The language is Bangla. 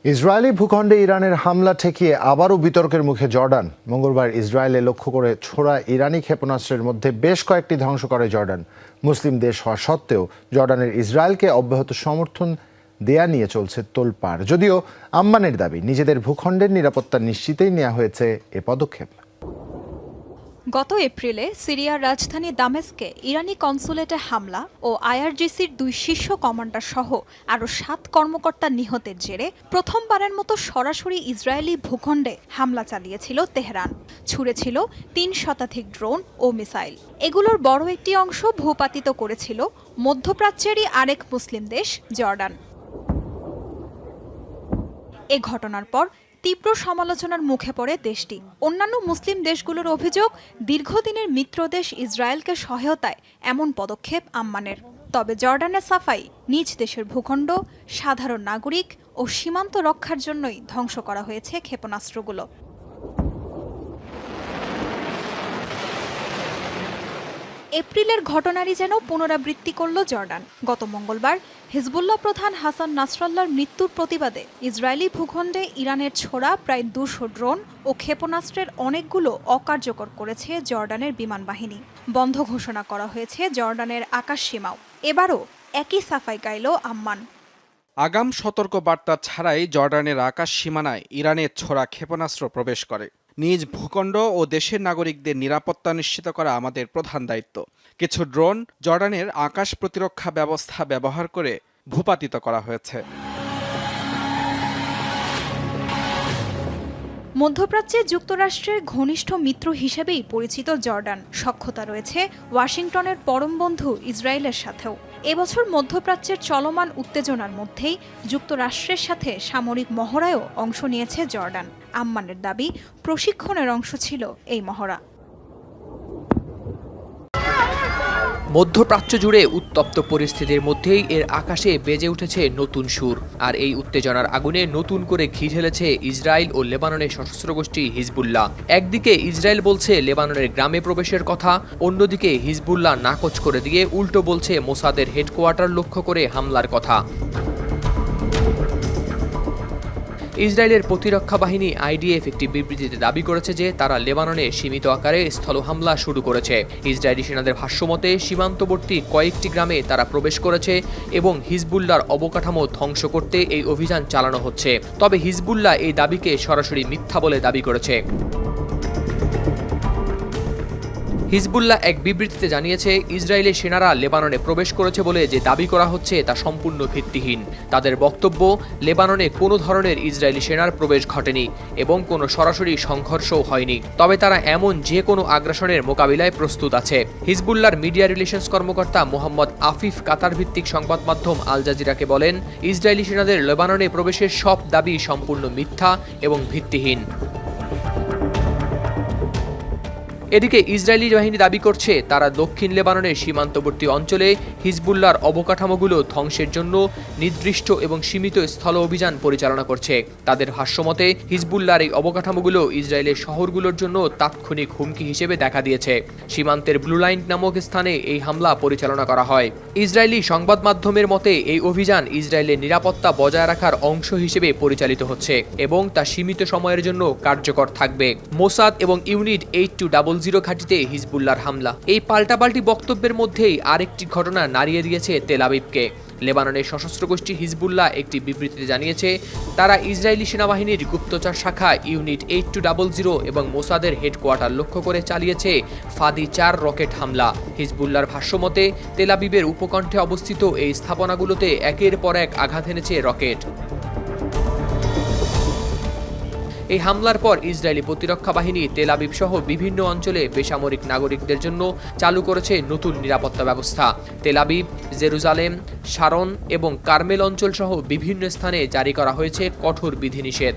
ইসরায়েলি ভূখণ্ডে ইরানের হামলা ঠেকিয়ে আবারও বিতর্কের মুখে জর্ডান। মঙ্গলবার ইসরায়েলে লক্ষ্য করে ছোড়া ইরানি ক্ষেপণাস্ত্রের মধ্যে বেশ কয়েকটি ধ্বংস করে জর্ডান। মুসলিম দেশ হওয়া সত্ত্বেও জর্ডানের ইসরায়েলকে অব্যাহত সমর্থন দেয়া নিয়ে চলছে তোলপাড়। যদিও আম্মানের দাবি, নিজেদের ভূখণ্ডের নিরাপত্তা নিশ্চিতেই নেওয়া হয়েছে এ পদক্ষেপ। গত এপ্রিলে সিরিয়ার রাজধানী দামেস্কে ইরানি কনসুলেটে হামলা ও আইআরজিসির 2 শীর্ষ কমান্ডার সহ আরও 7 কর্মকর্তা নিহতের জেরে প্রথমবারের মতো সরাসরি ইসরায়েলি ভূখণ্ডে হামলা চালিয়েছিল তেহরান। ছুড়েছিল 3 শতাধিক ড্রোন ও মিসাইল। এগুলোর বড় একটি অংশ ভূপাতিত করেছিল মধ্যপ্রাচ্যেরই আরেক মুসলিম দেশ জর্ডান। এ ঘটনার পর তীব্র সমালোচনার মুখে পড়ে দেশটি। অন্যান্য মুসলিম দেশগুলোর অভিযোগ, দীর্ঘদিনের মিত্রদেশ ইসরায়েলকে সহায়তায় এমন পদক্ষেপ আম্মানের। তবে জর্ডানের সাফাই, নিজ দেশের ভূখণ্ড, সাধারণ নাগরিক ও সীমান্ত রক্ষার জন্যই ধ্বংস করা হয়েছে ক্ষেপণাস্ত্রগুলো। এপ্রিলের ঘটনারই যেন পুনরাবৃত্তি করল জর্ডান। গত মঙ্গলবার হিজবুল্লাহ প্রধান হাসান নাসরাল্লাহর মৃত্যুর প্রতিবাদে ইসরায়েলি ভূখণ্ডে ইরানের ছোড়া প্রায় 200 ড্রোন ও ক্ষেপণাস্ত্রের অনেকগুলো অকার্যকর করেছে জর্ডানের বিমান বাহিনী। বন্ধ ঘোষণা করা হয়েছে জর্ডানের আকাশ সীমাও। এবারও একই সাফাই গাইল আম্মান। আগাম সতর্ক বার্তা ছাড়াই জর্ডানের আকাশ সীমানায় ইরানের ছোড়া ক্ষেপণাস্ত্র প্রবেশ করে। নিজ ভূখণ্ড ও দেশের নাগরিকদের নিরাপত্তা নিশ্চিত করা আমাদের প্রধান দায়িত্ব। কিছু ড্রোন জর্ডানের আকাশ প্রতিরক্ষা ব্যবস্থা ব্যবহার করে ভূপাতিত করা হয়েছে। মধ্যপ্রাচ্যে যুক্তরাষ্ট্রের ঘনিষ্ঠ মিত্র হিসেবেই পরিচিত জর্ডান। সখ্যতা রয়েছে ওয়াশিংটনের পরম বন্ধু ইসরায়েলের সাথেও। এবছর মধ্যপ্রাচ্যের চলমান উত্তেজনার মধ্যেই যুক্তরাষ্ট্রের সাথে সামরিক মহড়ায়ও অংশ নিয়েছে জর্ডান। আম্মানের দাবি, প্রশিক্ষণের অংশ ছিল এই মহড়া। মধ্যপ্রাচ্য জুড়ে উত্তপ্ত পরিস্থিতির মধ্যেই এর আকাশে বেজে উঠেছে নতুন সুর। আর এই উত্তেজনার আগুনে নতুন করে ঘি ঢেলেছে ইসরায়েল ও লেবাননের সশস্ত্র গোষ্ঠী হিজবুল্লাহ। একদিকে ইসরায়েল বলছে লেবাননের গ্রামে প্রবেশের কথা, অন্যদিকে হিজবুল্লাহ নাকচ করে দিয়ে উল্টো বলছে মোসাদের হেডকোয়ার্টার লক্ষ্য করে হামলার কথা। ইসরায়েলের প্রতিরক্ষা বাহিনী আইডিএফ একটি বিবৃতিতে দাবি করেছে যে তারা লেবাননে সীমিত আকারে স্থল হামলা শুরু করেছে। ইসরায়েলি সেনাদের ভাষ্যমতে সীমান্তবর্তী কয়েকটি গ্রামে তারা প্রবেশ করেছে এবং হিজবুল্লাহর অবকাঠামো ধ্বংস করতে এই অভিযান চালানো হচ্ছে। তবে হিজবুল্লাহ এই দাবিকে সরাসরি মিথ্যা বলে দাবি করেছে। হিজবুল্লাহ এক বিবৃতিতে জানিয়েছে, ইসরায়েলি সেনারা লেবাননে প্রবেশ করেছে বলে যে দাবি করা হচ্ছে তা সম্পূর্ণ ভিত্তিহীন। তাদের বক্তব্য, লেবাননে কোনো ধরনের ইসরায়েলি সেনার প্রবেশ ঘটেনি এবং কোনো সরাসরি সংঘর্ষও হয়নি। তবে তারা এমন যে কোনো আগ্রাসনের মোকাবিলায় প্রস্তুত আছে। হিজবুল্লাহর মিডিয়া রিলেশনস কর্মকর্তা মোহাম্মদ আফিফ কাতার ভিত্তিক সংবাদ মাধ্যম আল জাজিরাকে বলেন, ইসরায়েলি সেনাদের লেবাননে প্রবেশের সব দাবি সম্পূর্ণ মিথ্যা এবং ভিত্তিহীন। এদিকে ইসরায়েলি বাহিনী দাবি করছে তারা দক্ষিণ লেবাননের সীমান্তবর্তী অঞ্চলে হিজবুল্লাহর অবকাঠামোগুলো ধ্বংসের জন্য নির্দিষ্ট এবং সীমিত স্থল অভিযান পরিচালনা করছে। তাদের ভাষ্যমতে হিজবুল্লাহর এই অবকাঠামোগুলো ইসরায়েলের শহরগুলোর জন্য তাৎক্ষণিক হুমকি হিসেবে দেখা দিয়েছে। সীমান্তের ব্লু লাইন নামক স্থানে এই হামলা পরিচালনা করা হয়। ইসরায়েলি সংবাদ মাধ্যমের মতে এই অভিযান ইসরায়েলের নিরাপত্তা বজায় রাখার অংশ হিসেবে পরিচালিত হচ্ছে এবং তা সীমিত সময়ের জন্য কার্যকর থাকবে। মোসাদ এবং ইউনিট 8200 ঘাঁটিতে হিজবুল্লাহর হামলা। এই পাল্টাপাল্টি বক্তব্যের মধ্যেই আরেকটি ঘটনা নাড়িয়ে দিয়েছে তেল আবিবকে। লেবাননের সশস্ত্র গোষ্ঠী হিজবুল্লাহ একটি বিবৃতিতে জানিয়েছে, তারা ইসরায়েলি সেনাবাহিনীর গুপ্তচর শাখা ইউনিট 8200 এবং মোসাদের হেডকোয়ার্টার লক্ষ্য করে চালিয়েছে ফাদি 4 রকেট হামলা। হিজবুল্লাহর ভাষ্যমতে তেল আবিবের উপকণ্ঠে অবস্থিত এই স্থাপনাগুলোতে একের পর এক আঘাত এনেছে রকেট। এই হামলার পর ইসরায়েলি প্রতিরক্ষা বাহিনী তেল আবিব সহ বিভিন্ন অঞ্চলে বেসামরিক নাগরিকদের জন্য চালু করেছে নতুন নিরাপত্তা ব্যবস্থা। তেল আবিব, জেরুজালেম, শারন এবং কার্মেল অঞ্চল সহ বিভিন্ন স্থানে জারি করা হয়েছে কঠোর বিধিনিষেধ।